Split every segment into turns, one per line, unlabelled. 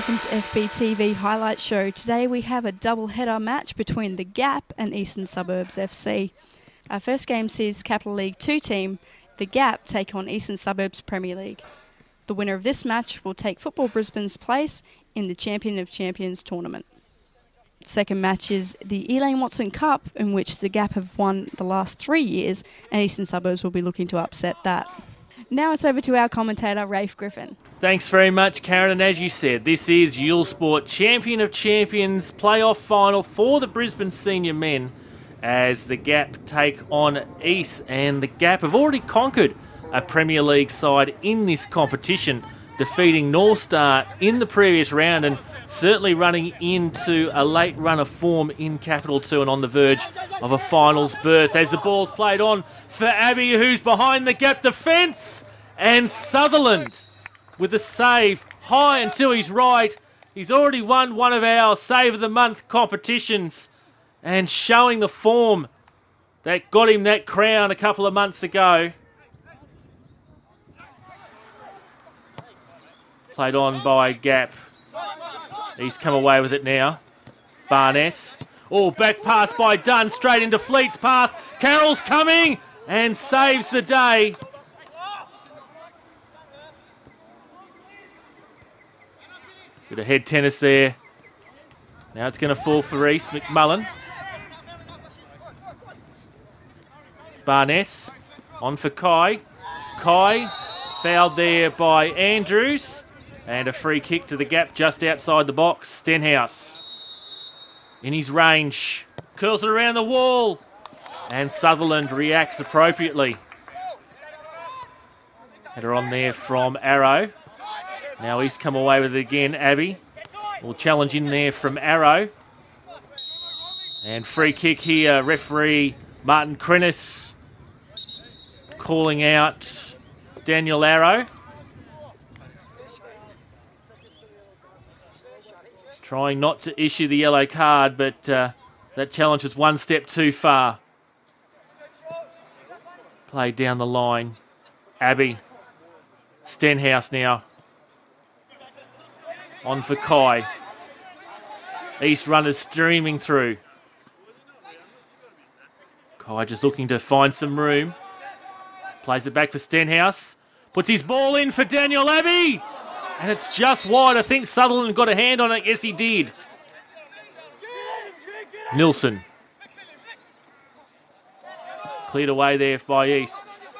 welcome to FBTV Highlight Show. Today we have a double-header match between the Gap and Eastern Suburbs FC. Our first game sees Capital League 2 team, the Gap, take on Eastern Suburbs Premier League. The winner of this match will take Football Brisbane's place in the Champion of Champions tournament. Second match is the Elaine Watson Cup, in which the Gap have won the last 3 years, and Eastern Suburbs will be looking to upset that. Now it's over to our commentator, Rafe Griffin.
Thanks very much, Karen. And as you said, this is uhlsport Champion of Champions playoff final for the Brisbane senior men as the Gap take on East. And the Gap have already conquered a Premier League side in this competition, defeating North Star in the previous round and certainly running into a late run of form in Capital 2 and on the verge of a finals berth. As the ball's played on for Abbey, who's behind the Gap defence, and Sutherland with a save high and to his right. He's already won one of our Save of the Month competitions and showing the form that got him that crown a couple of months ago. Played on by Gap. He's come away with it now. Barnett. Oh, back pass by Dunn, straight into Fleet's path. Carroll's coming and saves the day. Bit of head tennis there. Now it's going to fall for East. McMullen. Barnett. On for Kai. Kai fouled there by Andrews. And a free kick to the Gap just outside the box. Stenhouse in his range. Curls it around the wall. And Sutherland reacts appropriately. Header on there from Arrow. Now he's come away with it again. Abbey will challenge in there from Arrow. And free kick here. Referee Martin Crennis calling out Daniel Arrow. Trying not to issue the yellow card, but that challenge was one step too far. Played down the line. Abbey. Stenhouse now. On for Kai. East runners streaming through. Kai just looking to find some room. Plays it back for Stenhouse. Puts his ball in for Daniel Abbey. And it's just wide. I think Sutherland got a hand on it. Yes, he did. Nilsson. Cleared away there by East.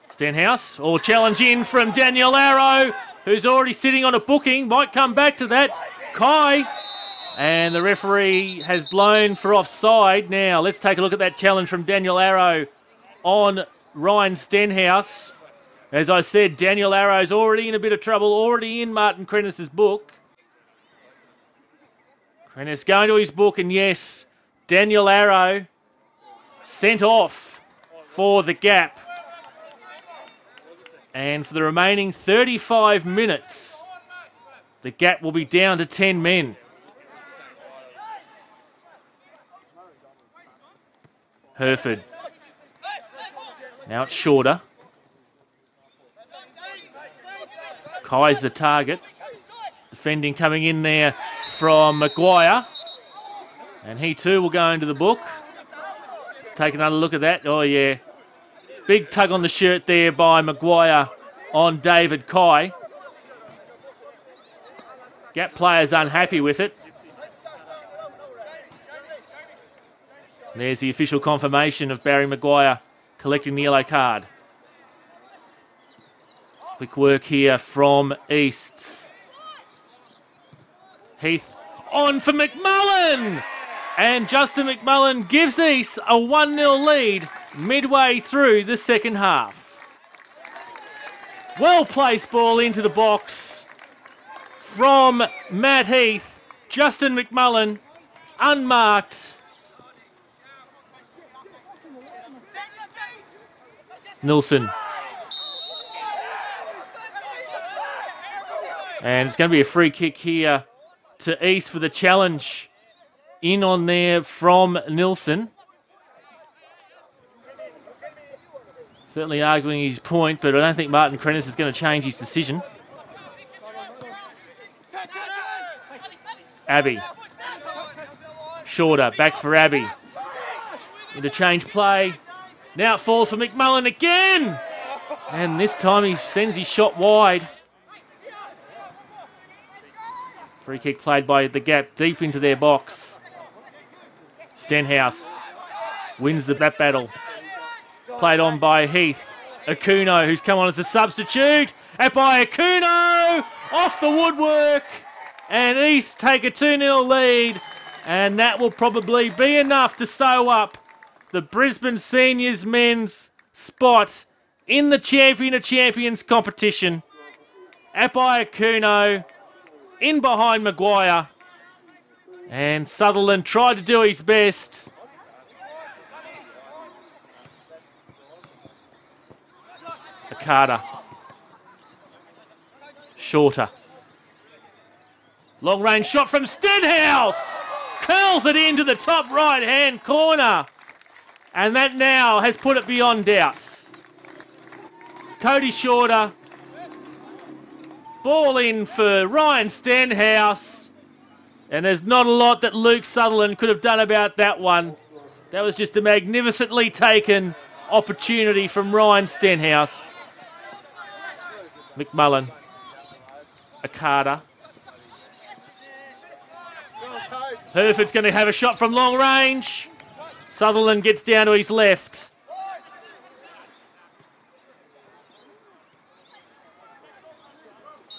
Stenhouse. Or challenge in from Daniel Arrow, who's already sitting on a booking. Might come back to that. Kai. And the referee has blown for offside. Now, let's take a look at that challenge from Daniel Arrow on Ryan Stenhouse. As I said, Daniel Arrow's already in a bit of trouble, already in Martin Crennis' book. Crennis going to his book, and yes, Daniel Arrow sent off for the Gap. And for the remaining 35 minutes, the Gap will be down to 10 men. Herford. Now it's shorter. Kai's the target. Defending coming in there from Maguire. And he too will go into the book. Let's take another look at that. Oh yeah. Big tug on the shirt there by Maguire on David Kai. Gap players unhappy with it. There's the official confirmation of Barry Maguire collecting the yellow card. Quick work here from East. Heath on for McMullen! And Justin McMullen gives East a 1-0 lead midway through the second half. Well-placed ball into the box from Matt Heath. Justin McMullen, unmarked. Nilsson. And it's going to be a free kick here to East for the challenge. In on there from Nilsson. Certainly arguing his point, but I don't think Martin Krennis is going to change his decision. Abbey. Shorter, back for Abbey. Interchange play. Now it falls for McMullen again. And this time he sends his shot wide. Free kick played by the Gap deep into their box. Stenhouse wins that battle. Played on by Heath. Akuno, who's come on as a substitute. At by Akuno. Off the woodwork. And East take a 2-0 lead. And that will probably be enough to sew up the Brisbane Seniors men's spot in the Champion of Champions competition. Apai Akuno in behind Maguire. And Sutherland tried to do his best. Akada. Shorter. Long range shot from Stenhouse. Curls it into the top right hand corner. And that now has put it beyond doubts. Cody Shorter. Ball in for Ryan Stenhouse. And there's not a lot that Luke Sutherland could have done about that one. That was just a magnificently taken opportunity from Ryan Stenhouse. McMullen. Akada. Herford's going to have a shot from long range. Sutherland gets down to his left.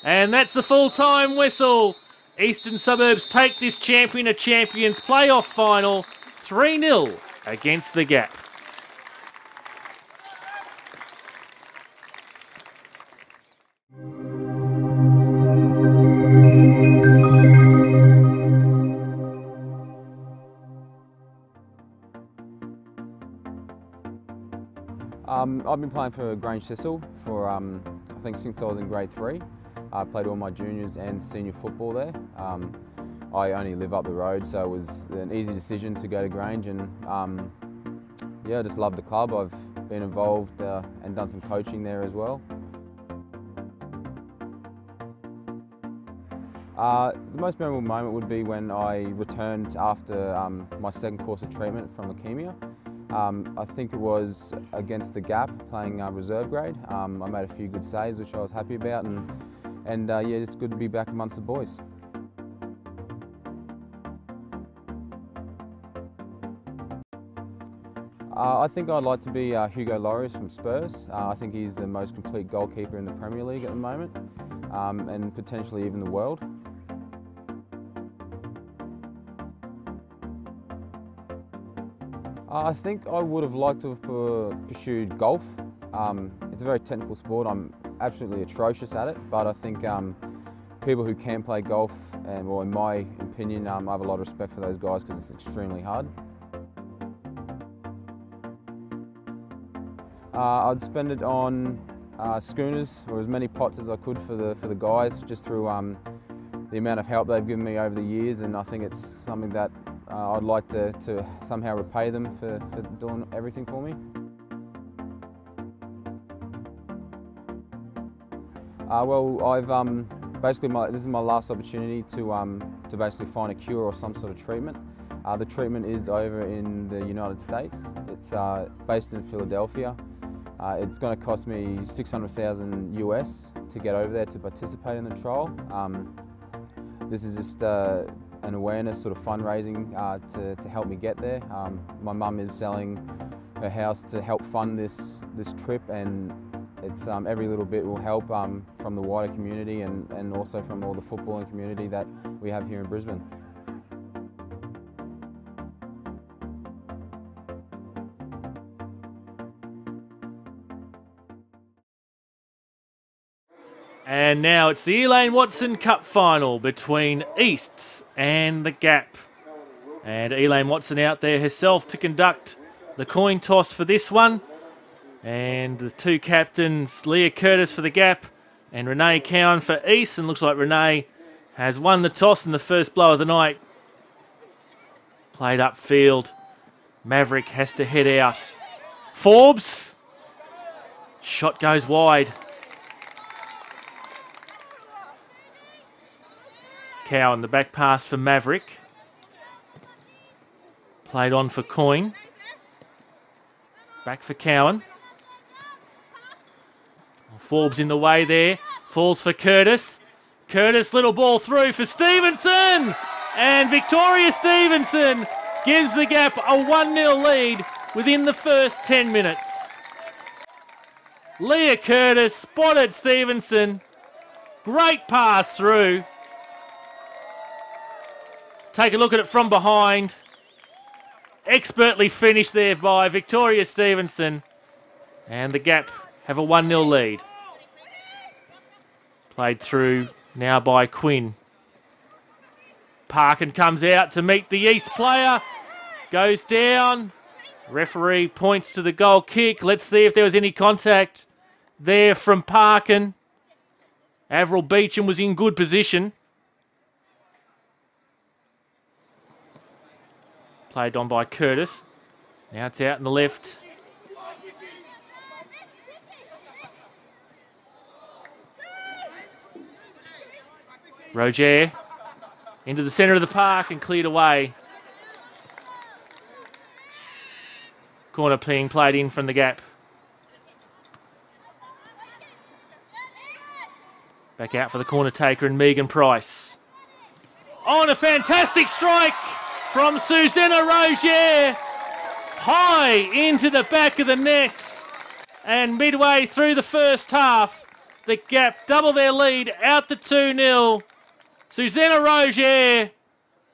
And that's the full-time whistle. Eastern Suburbs take this Champion of Champions playoff final 3-0 against the Gap.
I've been playing for Grange for I think since I was in grade 3. I played all my juniors and senior football there. I only live up the road, so it was an easy decision to go to Grange, and yeah, I just love the club. I've been involved and done some coaching there as well. The most memorable moment would be when I returned after my second course of treatment from leukemia. I think it was against the Gap, playing reserve grade. I made a few good saves, which I was happy about, and yeah, it's good to be back amongst the boys. I think I'd like to be Hugo Lloris from Spurs. I think he's the most complete goalkeeper in the Premier League at the moment, and potentially even the world. I think I would have liked to have pursued golf. It's a very technical sport. I'm absolutely atrocious at it, but I think people who can play golf, and well, in my opinion, I have a lot of respect for those guys because it's extremely hard. I'd spend it on schooners, or as many pots as I could for the guys, just through the amount of help they've given me over the years, and I think it's something that I'd like to somehow repay them for doing everything for me. Well, I've basically this is my last opportunity to basically find a cure or some sort of treatment. The treatment is over in the United States. It's based in Philadelphia. It's going to cost me $600,000 US to get over there to participate in the trial. This is just an awareness sort of fundraising to help me get there. My mum is selling her house to help fund this trip, and it's every little bit will help from the wider community and also from all the footballing community that we have here in Brisbane.
And now it's the Elaine Watson Cup Final between Easts and the Gap. And Elaine Watson out there herself to conduct the coin toss for this one. And the two captains, Leah Curtis for the Gap and Renee Cowan for East. And looks like Renee has won the toss in the first blow of the night. Played upfield. Maverick has to head out. Forbes Shot goes wide. Cowan, the back pass for Maverick. Played on for Coyne. Back for Cowan. Forbes in the way there. Falls for Curtis. Curtis, little ball through for Stevenson. And Victoria Stevenson gives the Gap a 1-0 lead within the first 10 minutes. Leah Curtis spotted Stevenson. Great pass through. Let's take a look at it from behind. Expertly finished there by Victoria Stevenson. And the Gap have a 1-0 lead. Played through now by Quinn. Parkin comes out to meet the East player. Goes down. Referee points to the goal kick. Let's see if there was any contact there from Parkin. Avril Beecham was in good position. Played on by Curtis. Now it's out in the left. Roger into the centre of the park and cleared away. Corner being played in from the Gap. Back out for the corner taker and Megan Price. On a fantastic strike from Susanna Roger. High into the back of the net. And midway through the first half, the Gap double their lead out to 2-0. Susanna Roger,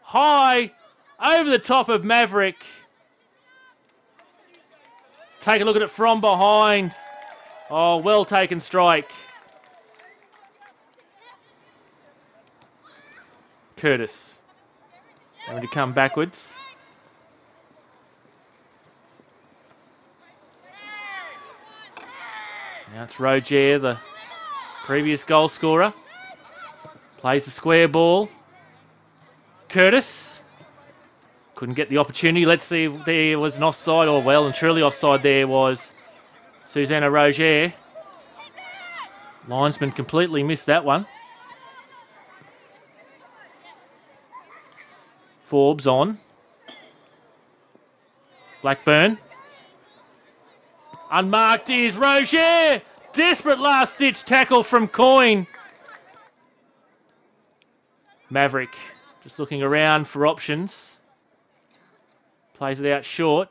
high, over the top of Maverick. Let's take a look at it from behind. Oh, well taken strike. Curtis, having to come backwards. Now it's Roger, the previous goal scorer. Plays the square ball. Curtis. Couldn't get the opportunity. Let's see if there was an offside. Or well and truly offside there was Susanna Roger. Linesman completely missed that one. Forbes on. Blackburn. Unmarked is Roger. Desperate last-ditch tackle from Coyne. Maverick just looking around for options. Plays it out short.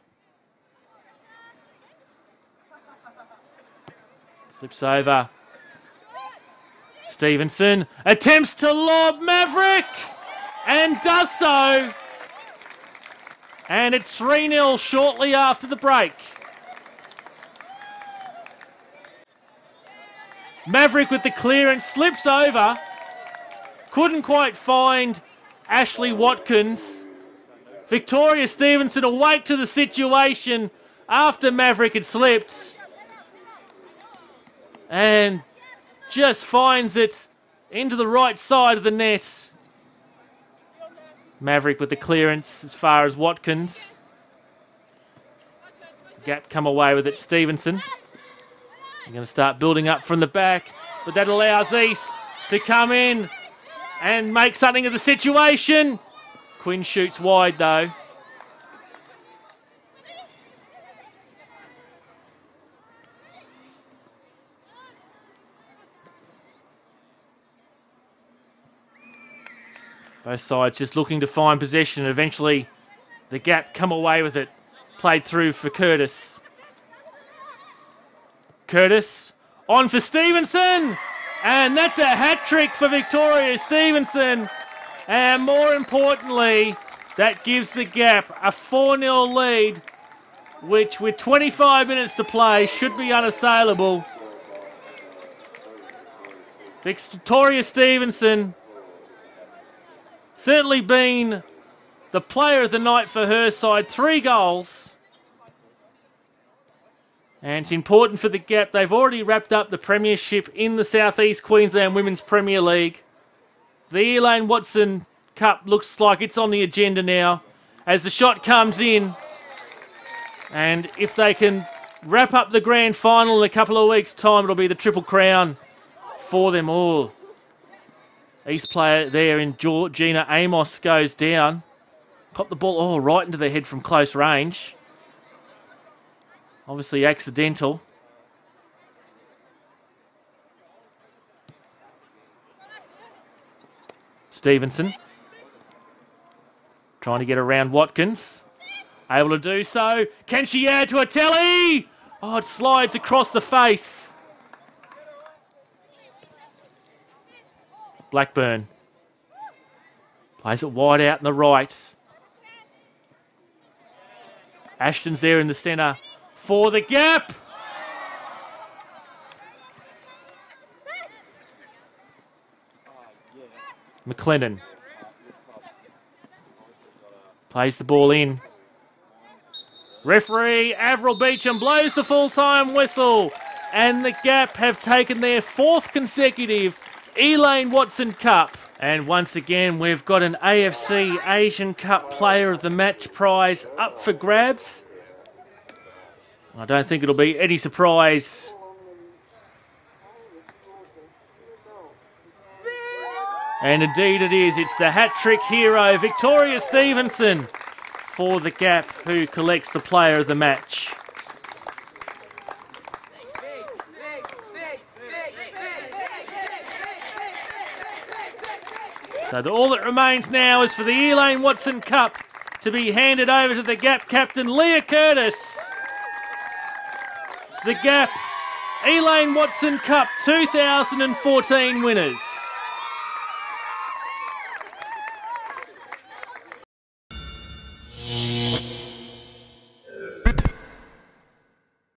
Slips over. Stevenson attempts to lob Maverick and does so. And it's 3-0 shortly after the break. Maverick with the clearance slips over. Couldn't quite find Ashley Watkins. Victoria Stevenson awake to the situation after Maverick had slipped. And just finds it into the right side of the net. Maverick with the clearance as far as Watkins. Gap come away with it, Stevenson. They're going to start building up from the back, but that allows East to come in and make something of the situation. Quinn shoots wide though. Both sides just looking to find possession. Eventually the Gap come away with it. Played through for Curtis. Curtis on for Stevenson. And that's a hat-trick for Victoria Stevenson. And more importantly, that gives the Gap a 4-0 lead, which with 25 minutes to play should be unassailable. Victoria Stevenson certainly been the player of the night for her side. 3 goals. And it's important for the Gap. They've already wrapped up the premiership in the South East Queensland Women's Premier League. The Elaine Watson Cup looks like it's on the agenda now as the shot comes in. And if they can wrap up the grand final in a couple of weeks' time. It'll be the Triple Crown for them all. East player there in Georgina Amos goes down. Caught the ball right into the head from close range. Obviously accidental. Stevenson trying to get around Watkins. Able to do so. Can she add to a tally? Oh, it slides across the face. Blackburn plays it wide out in the right. Ashton's there in the centre for the gap. McLennan plays the ball in. Referee Avril Beecham blows the full-time whistle, and the Gap have taken their 4th consecutive Elaine Watson Cup. And once again, we've got an AFC Asian Cup Player of the Match prize up for grabs. I don't think it'll be any surprise. And indeed it is. It's the hat-trick hero, Victoria Stevenson, for the Gap, who collects the Player of the Match. So all that remains now is for the Elaine Watson Cup to be handed over to the Gap captain, Leah Curtis. The Gap Elaine Watson Cup 2014 winners.